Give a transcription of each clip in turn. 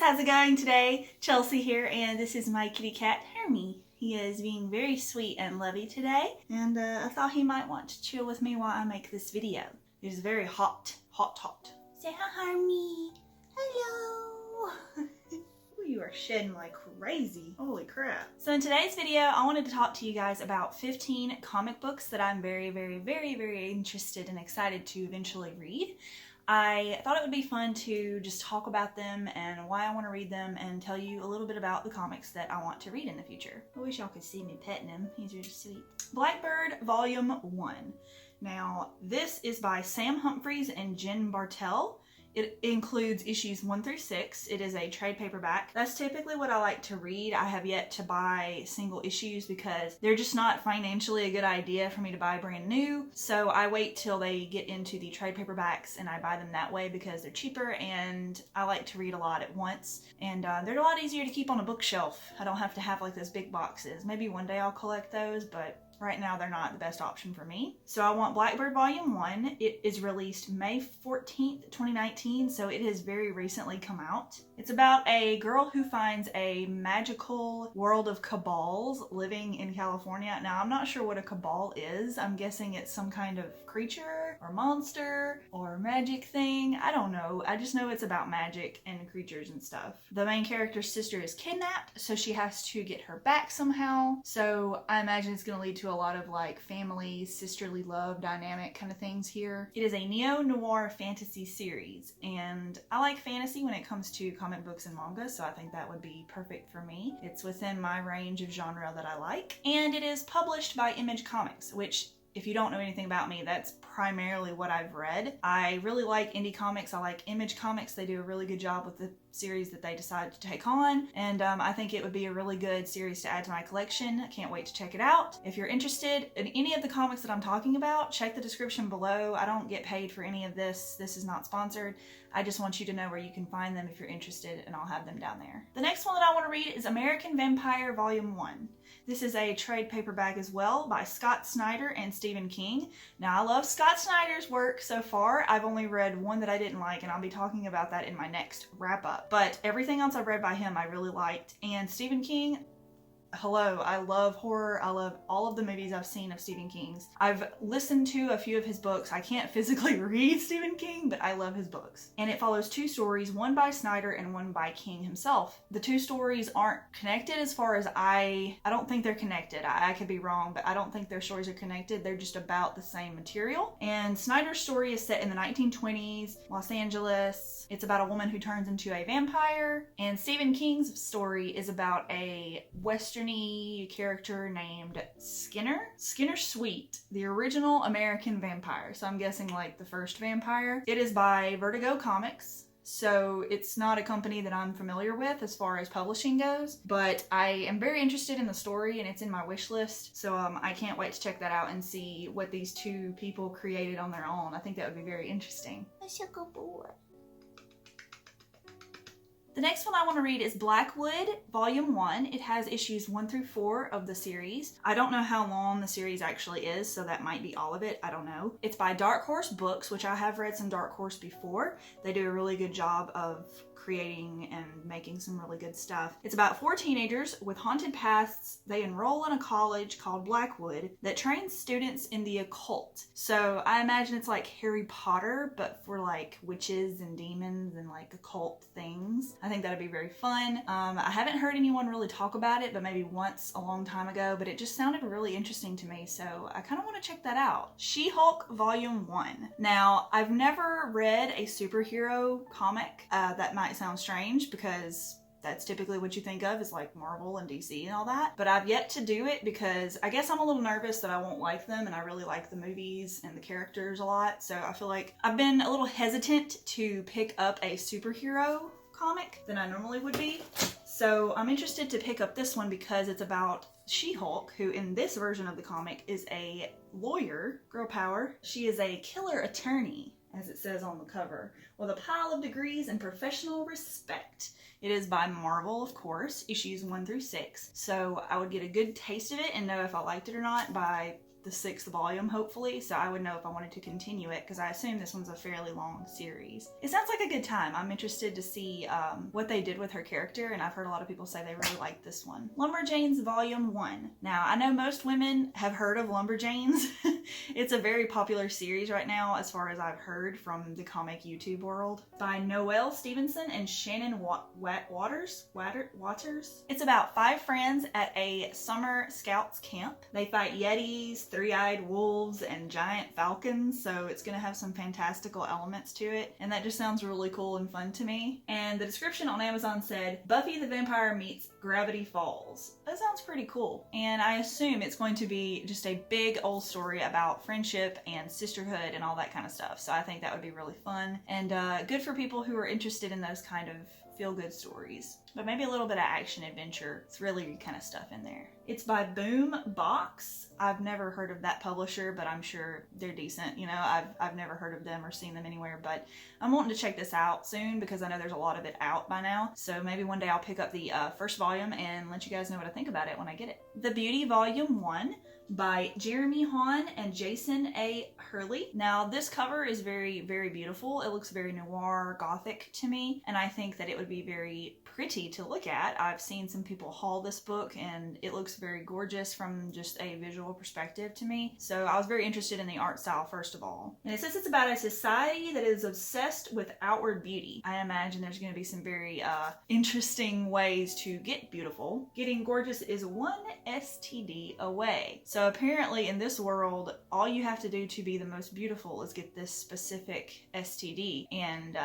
how's it going today? Chelsea here, and this is my kitty cat, Hermie. He is being very sweet and lovey today, and I thought he might want to chill with me while I make this video. It is very hot. Say hi, Hermie. Hello. Ooh, you are shedding like crazy. Holy crap. So in today's video, I wanted to talk to you guys about 15 comic books that I'm very interested and excited to eventually read. I thought it would be fun to just talk about them and why I want to read them and tell you a little bit about the comics that I want to read in the future. I wish y'all could see me petting him. He's really sweet. Blackbird Volume 1. Now, this is by Sam Humphries and Jen Bartel. It includes issues 1 through 6. It is a trade paperback. That's typically what I like to read. I have yet to buy single issues because they're just not financially a good idea for me to buy brand new. So I wait till they get into the trade paperbacks and I buy them that way because they're cheaper and I like to read a lot at once. And they're a lot easier to keep on a bookshelf. I don't have to have like those big boxes. Maybe one day I'll collect those, but right now they're not the best option for me. So I want Blackbird Volume 1. It is released May 14th, 2019, so it has very recently come out. It's about a girl who finds a magical world of cabals living in California. Now, I'm not sure what a cabal is. I'm guessing it's some kind of creature or monster or magic thing. I don't know. I just know it's about magic and creatures and stuff. The main character's sister is kidnapped, so she has to get her back somehow. So I imagine it's going to lead to a lot of like family, sisterly love dynamic kind of things here. It is a neo-noir fantasy series, and I like fantasy when it comes to comic books and manga, so I think that would be perfect for me. It's within my range of genre that I like, and it is published by Image Comics, which, if you don't know anything about me, that's primarily what I've read. I really like indie comics. I like Image Comics. They do a really good job with the series that they decided to take on, and I think it would be a really good series to add to my collection. I can't wait to check it out. If you're interested in any of the comics that I'm talking about, check the description below. I don't get paid for any of this. This is not sponsored. I just want you to know where you can find them if you're interested, and I'll have them down there. The next one that I want to read is American Vampire Volume 1. This is a trade paperback as well by Scott Snyder and Stephen King. Now, I love Scott Snyder's work so far. I've only read one that I didn't like, and I'll be talking about that in my next wrap-up. But everything else I've read by him I really liked. And Stephen King, hello, I love horror. I love all of the movies I've seen of Stephen King's. I've listened to a few of his books. I can't physically read Stephen King, but I love his books. And it follows two stories, one by Snyder and one by King himself. The two stories aren't connected as far as I don't think they're connected. I could be wrong, but I don't think their stories are connected. They're just about the same material. And Snyder's story is set in the 1920s, Los Angeles. It's about a woman who turns into a vampire. And Stephen King's story is about a Western-y character named Skinner Sweet, the original American vampire. So I'm guessing like the first vampire. It is by Vertigo Comics. So it's not a company that I'm familiar with as far as publishing goes, but I am very interested in the story and it's in my wish list. So I can't wait to check that out and see what these two people created on their own. I think that would be very interesting. That's a good boy. The next one I want to read is Blackwood Volume 1. It has issues 1 through 4 of the series. I don't know how long the series actually is, so that might be all of it. I don't know. It's by Dark Horse Books, which I have read some Dark Horse before. They do a really good job of creating and making some really good stuff. It's about 4 teenagers with haunted pasts. They enroll in a college called Blackwood that trains students in the occult. So I imagine it's like Harry Potter, but for like witches and demons and like occult things. I think that'd be very fun. I haven't heard anyone really talk about it, but maybe once a long time ago, but it just sounded really interesting to me, so I kind of want to check that out. She-Hulk Volume 1. Now, I've never read a superhero comic. That might sound strange because that's typically what you think of is like Marvel and DC and all that. But I've yet to do it because I guess I'm a little nervous that I won't like them, and I really like the movies and the characters a lot. So I feel like I've been a little hesitant to pick up a superhero comic than I normally would be. So I'm interested to pick up this one because it's about She-Hulk, who in this version of the comic is a lawyer, girl power. She is a killer attorney, as it says on the cover, with a pile of degrees and professional respect. It is by Marvel, of course, issues 1 through 6. So I would get a good taste of it and know if I liked it or not by the 6th volume, hopefully, so I would know if I wanted to continue it, because I assume this one's a fairly long series. It sounds like a good time. I'm interested to see what they did with her character, and I've heard a lot of people say they really like this one. Lumberjanes Volume 1. Now, I know most women have heard of Lumberjanes. It's a very popular series right now, as far as I've heard from the comic YouTube world. By Noelle Stevenson and Shannon Waters. It's about 5 friends at a summer scouts camp. They fight yetis, 3-eyed wolves, and giant falcons, so it's gonna have some fantastical elements to it, and that just sounds really cool and fun to me. And the description on Amazon said, Buffy the Vampire meets Gravity Falls. That sounds pretty cool. And I assume it's going to be just a big old story about friendship and sisterhood and all that kind of stuff. So I think that would be really fun and good for people who are interested in those kind of feel-good stories. But maybe a little bit of action adventure, thriller kind of stuff in there. It's by Boom Box. I've never heard of that publisher, but I'm sure they're decent. You know, I've never heard of them or seen them anywhere, but I'm wanting to check this out soon because I know there's a lot of it out by now. So maybe one day I'll pick up the first volume and let you guys know what I think about it when I get it. The Beauty Volume 1 by Jeremy Hawn and Jason A. Hurley. Now this cover is very, very beautiful. It looks very noir gothic to me, and I think that it would be very pretty to look at. I've seen some people haul this book and it looks very gorgeous from just a visual perspective to me. So I was very interested in the art style first of all. And it says it's about a society that is obsessed with outward beauty. I imagine there's going to be some very interesting ways to get beautiful. Getting gorgeous is one STD away. So apparently in this world, all you have to do to be the most beautiful is get this specific STD. And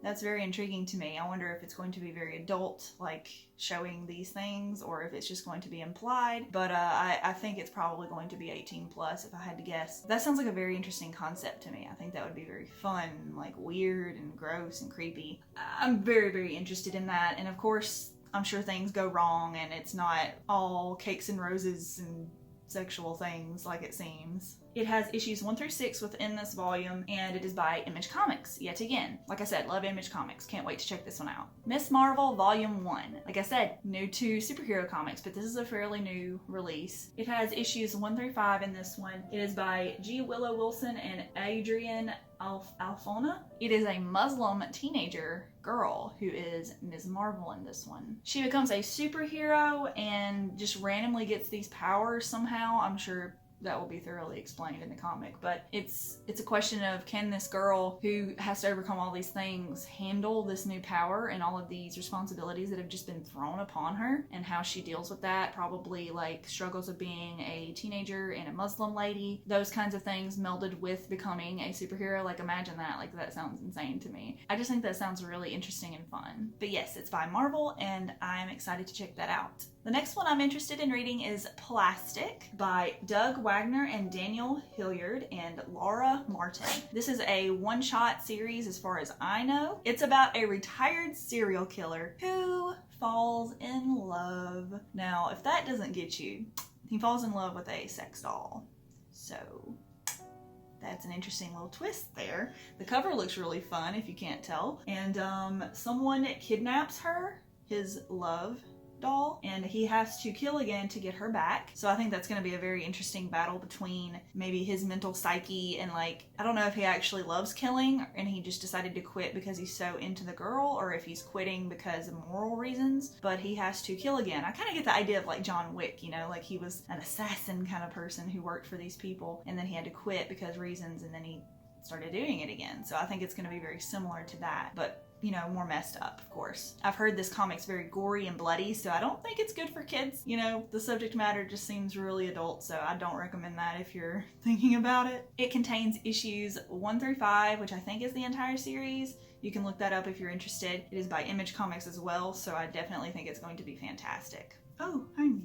that's very intriguing to me. I wonder if it's going to be very adult, like showing these things, or if it's just going to be implied. But I think it's probably going to be 18 plus if I had to guess. That sounds like a very interesting concept to me. I think that would be very fun, like weird and gross and creepy. I'm very, very interested in that. And of course, I'm sure things go wrong and it's not all cakes and roses and sexual things like it seems. It has issues 1 through 6 within this volume, and it is by Image Comics, yet again. Like I said, love Image Comics. Can't wait to check this one out. Miss Marvel Volume 1. Like I said, new to superhero comics, but this is a fairly new release. It has issues 1 through 5 in this one. It is by G. Willow Wilson and Adrian Alfona. It is a Muslim teenager girl who is Ms. Marvel in this one. She becomes a superhero and just randomly gets these powers somehow. I'm sure that will be thoroughly explained in the comic, but it's a question of, can this girl who has to overcome all these things handle this new power and all of these responsibilities that have just been thrown upon her, and how she deals with that, probably like struggles of being a teenager and a Muslim lady, those kinds of things melded with becoming a superhero. Like imagine that, like that sounds insane to me. I just think that sounds really interesting and fun. But yes, it's by Marvel and I'm excited to check that out. The next one I'm interested in reading is Plastic by Doug Wagner and Daniel Hilliard and Laura Martin. This is a one-shot series as far as I know. It's about a retired serial killer who falls in love. Now, if that doesn't get you, he falls in love with a sex doll. So that's an interesting little twist there. The cover looks really fun if you can't tell. And someone kidnaps her, his love doll, and he has to kill again to get her back. So I think that's going to be a very interesting battle between maybe his mental psyche and, like, I don't know if he actually loves killing and he just decided to quit because he's so into the girl, or if he's quitting because of moral reasons, but he has to kill again. I kind of get the idea of like John Wick, you know, like he was an assassin kind of person who worked for these people and then he had to quit because reasons, and then he started doing it again. So I think it's going to be very similar to that, but you know, more messed up, of course. I've heard this comic's very gory and bloody, so I don't think it's good for kids. You know, the subject matter just seems really adult, so I don't recommend that if you're thinking about it. It contains issues 1 through 5, which I think is the entire series. You can look that up if you're interested. It is by Image Comics as well, so I definitely think it's going to be fantastic. Oh, honey,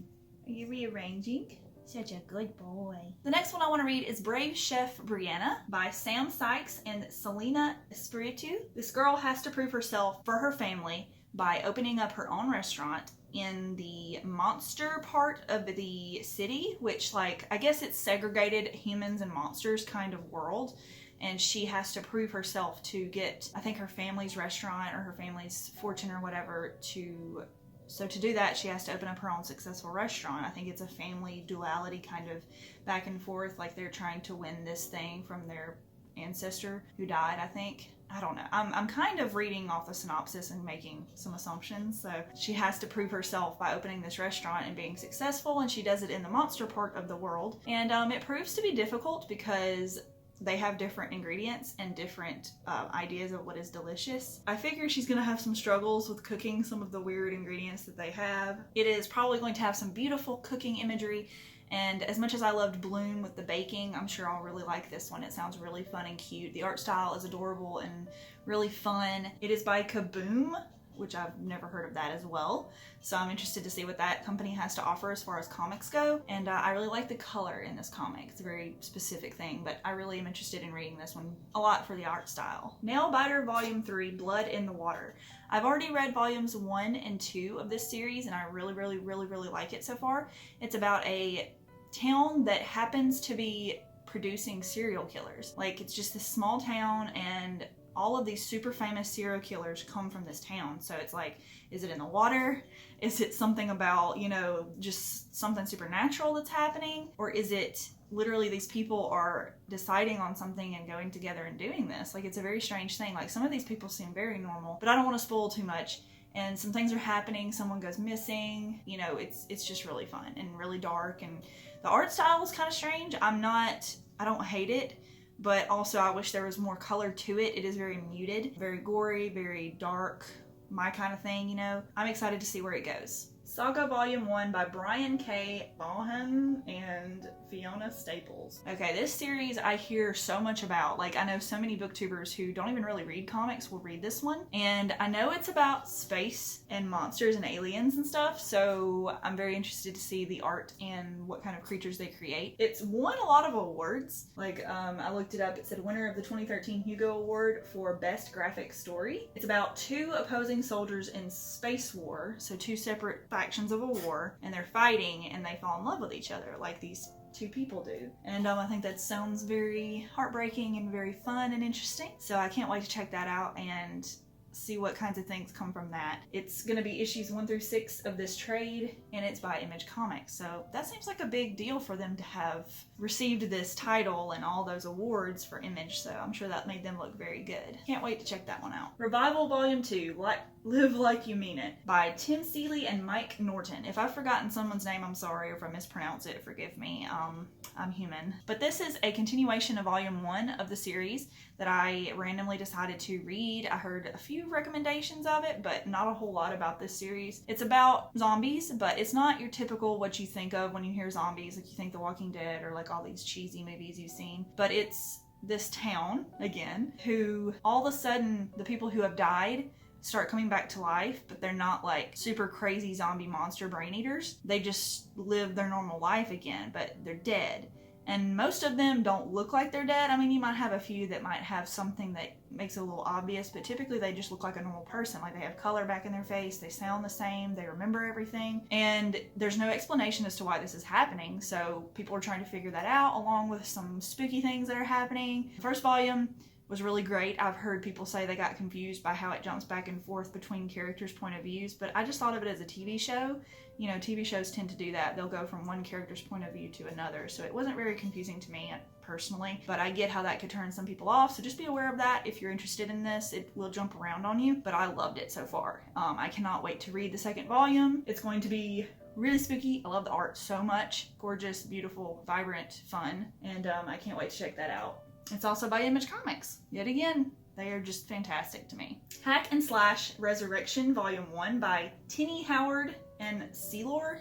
are you rearranging? Such a good boy. The next one I want to read is Brave Chef Brianna by Sam Sykes and Selena Espiritu. This girl has to prove herself for her family by opening up her own restaurant in the monster part of the city, which, like, I guess it's segregated humans and monsters kind of world. And she has to prove herself to get, I think, her family's restaurant or her family's fortune or whatever to So to do that, she has to open up her own successful restaurant. I think it's a family duality kind of back and forth, like they're trying to win this thing from their ancestor who died, I think. I don't know. I'm kind of reading off the synopsis and making some assumptions. So she has to prove herself by opening this restaurant and being successful, and she does it in the monster part of the world. And it proves to be difficult because they have different ingredients and different ideas of what is delicious. I figure she's gonna have some struggles with cooking some of the weird ingredients that they have. It is probably going to have some beautiful cooking imagery, and as much as I loved Bloom with the baking, I'm sure I'll really like this one. It sounds really fun and cute. The art style is adorable and really fun. It is by Kaboom, which I've never heard of that as well. So I'm interested to see what that company has to offer as far as comics go. And I really like the color in this comic. It's a very specific thing, but I really am interested in reading this one a lot for the art style. Nailbiter Volume 3, Blood in the Water. I've already read volumes 1 and 2 of this series, and I really like it so far. It's about a town that happens to be producing serial killers. Like, it's just this small town, and all of these super famous serial killers come from this town. So it's like, is it in the water? Is it something about, you know, just something supernatural that's happening? Or is it literally these people are deciding on something and going together and doing this? Like, it's a very strange thing. Like, some of these people seem very normal, but I don't want to spoil too much. And some things are happening, someone goes missing, you know, it's just really fun and really dark. And the art style is kind of strange. I don't hate it, but also I wish there was more color to it. It is very muted, very gory, very dark, my kind of thing, you know. I'm excited to see where it goes. Saga Volume 1 by Brian K. Vaughan and Fiona Staples. Okay, this series I hear so much about. Like, I know so many booktubers who don't even really read comics will read this one. And I know it's about space and monsters and aliens and stuff, so I'm very interested to see the art and what kind of creatures they create. It's won a lot of awards. Like, I looked it up. It said winner of the 2013 Hugo Award for Best Graphic Story. It's about two opposing soldiers in space war, so two separate factions of a war, and they're fighting and they fall in love with each other like these two people do. And I think that sounds very heartbreaking and very fun and interesting. So I can't wait to check that out and see what kinds of things come from that. It's going to be issues 1 through 6 of this trade, and it's by Image Comics. So that seems like a big deal for them to have received this title and all those awards for Image. So I'm sure that made them look very good. Can't wait to check that one out. Revival Volume 2, Live Like You Mean It, by Tim Seeley and Mike Norton. If I've forgotten someone's name, I'm sorry, or if I mispronounce it, forgive me. I'm human. But this is a continuation of Volume 1 of the series that I randomly decided to read. I heard a few recommendations of it, but not a whole lot about this series. It's about zombies, but it's not your typical what you think of when you hear zombies, like you think The Walking Dead or like all these cheesy movies you've seen. But it's this town, again, who all of a sudden, the people who have died start coming back to life, but they're not like super crazy zombie monster brain eaters. They just live their normal life again, but they're dead. And most of them don't look like they're dead. I mean, you might have a few that might have something that makes it a little obvious, but typically they just look like a normal person. Like, they have color back in their face, they sound the same, they remember everything. And there's no explanation as to why this is happening, so people are trying to figure that out, along with some spooky things that are happening. The first volume was really great. I've heard people say they got confused by how it jumps back and forth between characters' point of views, but I just thought of it as a TV show. You know, TV shows tend to do that. They'll go from one character's point of view to another, so it wasn't very confusing to me personally, but I get how that could turn some people off, so just be aware of that. If you're interested in this, it will jump around on you, but I loved it so far. I cannot wait to read the second volume. It's going to be really spooky. I love the art so much. Gorgeous, beautiful, vibrant, fun, and I can't wait to check that out. It's also by Image Comics. Yet again, they are just fantastic to me. Hack and Slash Resurrection Volume 1 by Tinny Howard and Seller.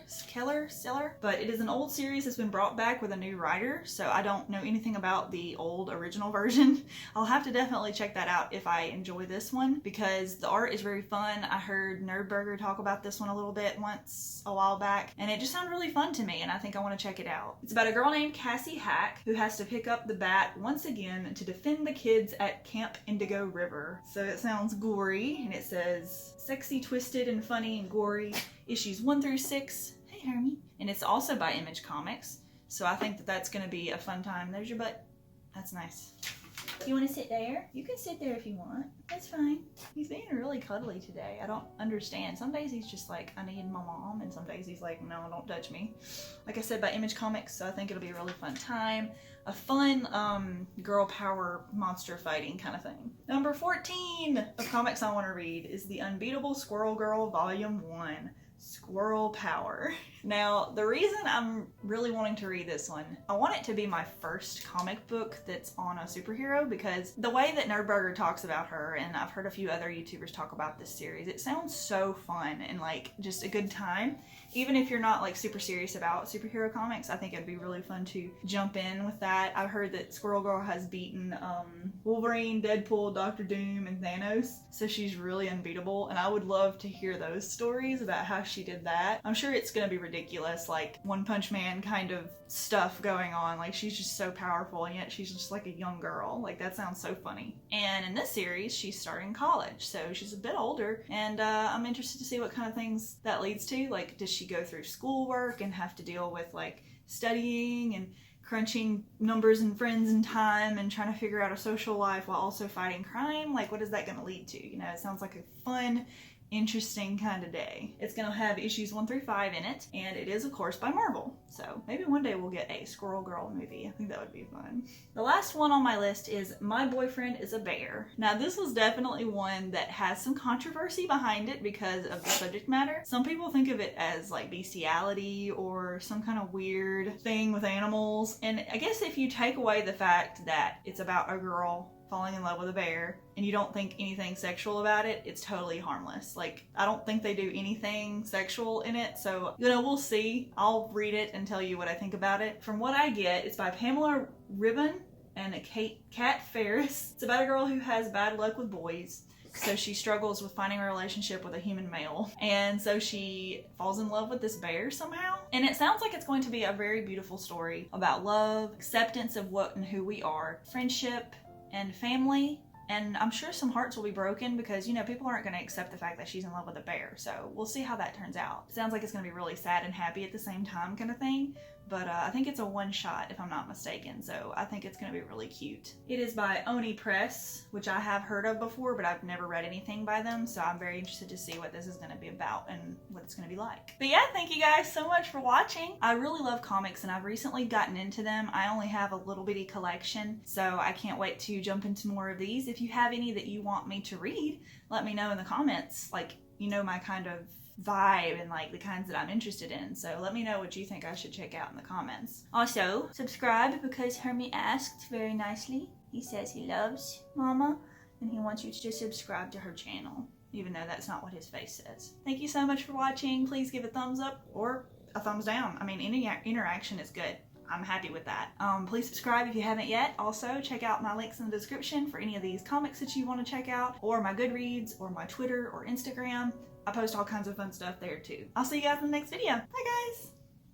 But it is an old series that's been brought back with a new writer, so I don't know anything about the old original version. I'll have to definitely check that out if I enjoy this one, because the art is very fun. I heard Nerdburger talk about this one a little bit once a while back, and it just sounded really fun to me, and I think I want to check it out. It's about a girl named Cassie Hack who has to pick up the bat once again to defend the kids at Camp Indigo River. So it sounds gory, and it says sexy, twisted, and funny and gory. Issues 1 through 6. Hey, Hermie. And it's also by Image Comics, so I think that that's going to be a fun time. There's your butt. That's nice. You want to sit there? You can sit there if you want. That's fine. He's being really cuddly today. I don't understand. Some days he's just like, I need my mom, and some days he's like, no, don't touch me. Like I said, by Image Comics, so I think it'll be a really fun time. A fun girl power monster fighting kind of thing. Number 14 of comics I want to read is the Unbeatable Squirrel Girl Volume 1. Squirrel Power. Now, the reason I'm really wanting to read this one, I want it to be my first comic book that's on a superhero, because the way that Nerdburger talks about her, and I've heard a few other YouTubers talk about this series, it sounds so fun and like just a good time. Even if you're not like super serious about superhero comics, I think it'd be really fun to jump in with that. I've heard that Squirrel Girl has beaten Wolverine, Deadpool, Doctor Doom, and Thanos, so she's really unbeatable, and I would love to hear those stories about how she did that. I'm sure it's gonna be ridiculous, like One Punch Man kind of stuff going on. Like, she's just so powerful, and yet she's just like a young girl. Like, that sounds so funny. And in this series, she's starting college, so she's a bit older, and I'm interested to see what kind of things that leads to. Like, does she go through schoolwork and have to deal with like studying and crunching numbers and friends and time and trying to figure out a social life while also fighting crime? Like, what is that going to lead to? You know, it sounds like a fun, interesting kind of day. It's going to have issues 1 through 5 in it, and it is of course by Marvel, so maybe one day we'll get a Squirrel Girl movie. I think that would be fun. The last one on my list is My Boyfriend is a Bear. Now, this was definitely one that has some controversy behind it because of the subject matter. Some people think of it as like bestiality or some kind of weird thing with animals, and I guess if you take away the fact that it's about a girl falling in love with a bear and you don't think anything sexual about it, it's totally harmless. Like, I don't think they do anything sexual in it, so, you know, we'll see. I'll read it and tell you what I think about it. From what I get, it's by Pamela Ribbon and Kat Ferris. It's about a girl who has bad luck with boys, so she struggles with finding a relationship with a human male, and so she falls in love with this bear somehow. And it sounds like it's going to be a very beautiful story about love, acceptance of what and who we are, friendship, and family. And I'm sure some hearts will be broken because, you know, people aren't going to accept the fact that she's in love with a bear. So we'll see how that turns out. It sounds like it's going to be really sad and happy at the same time kind of thing. But I think it's a one-shot if I'm not mistaken, so I think it's going to be really cute. It is by Oni Press, which I have heard of before, but I've never read anything by them, so I'm very interested to see what this is going to be about and what it's going to be like. But yeah, thank you guys so much for watching. I really love comics, and I've recently gotten into them. I only have a little bitty collection, so I can't wait to jump into more of these. If you have any that you want me to read, let me know in the comments. Like, you know my kind of vibe and like the kinds that I'm interested in, so let me know what you think I should check out in the comments. Also, subscribe because Hermie asked very nicely. He says he loves Mama and he wants you to just subscribe to her channel, even though that's not what his face says. Thank you so much for watching. Please give a thumbs up or a thumbs down. I mean, any interaction is good. I'm happy with that. Please subscribe if you haven't yet. Also, check out my links in the description for any of these comics that you want to check out, or my Goodreads, or my Twitter or Instagram. I post all kinds of fun stuff there too. I'll see you guys in the next video. Bye guys!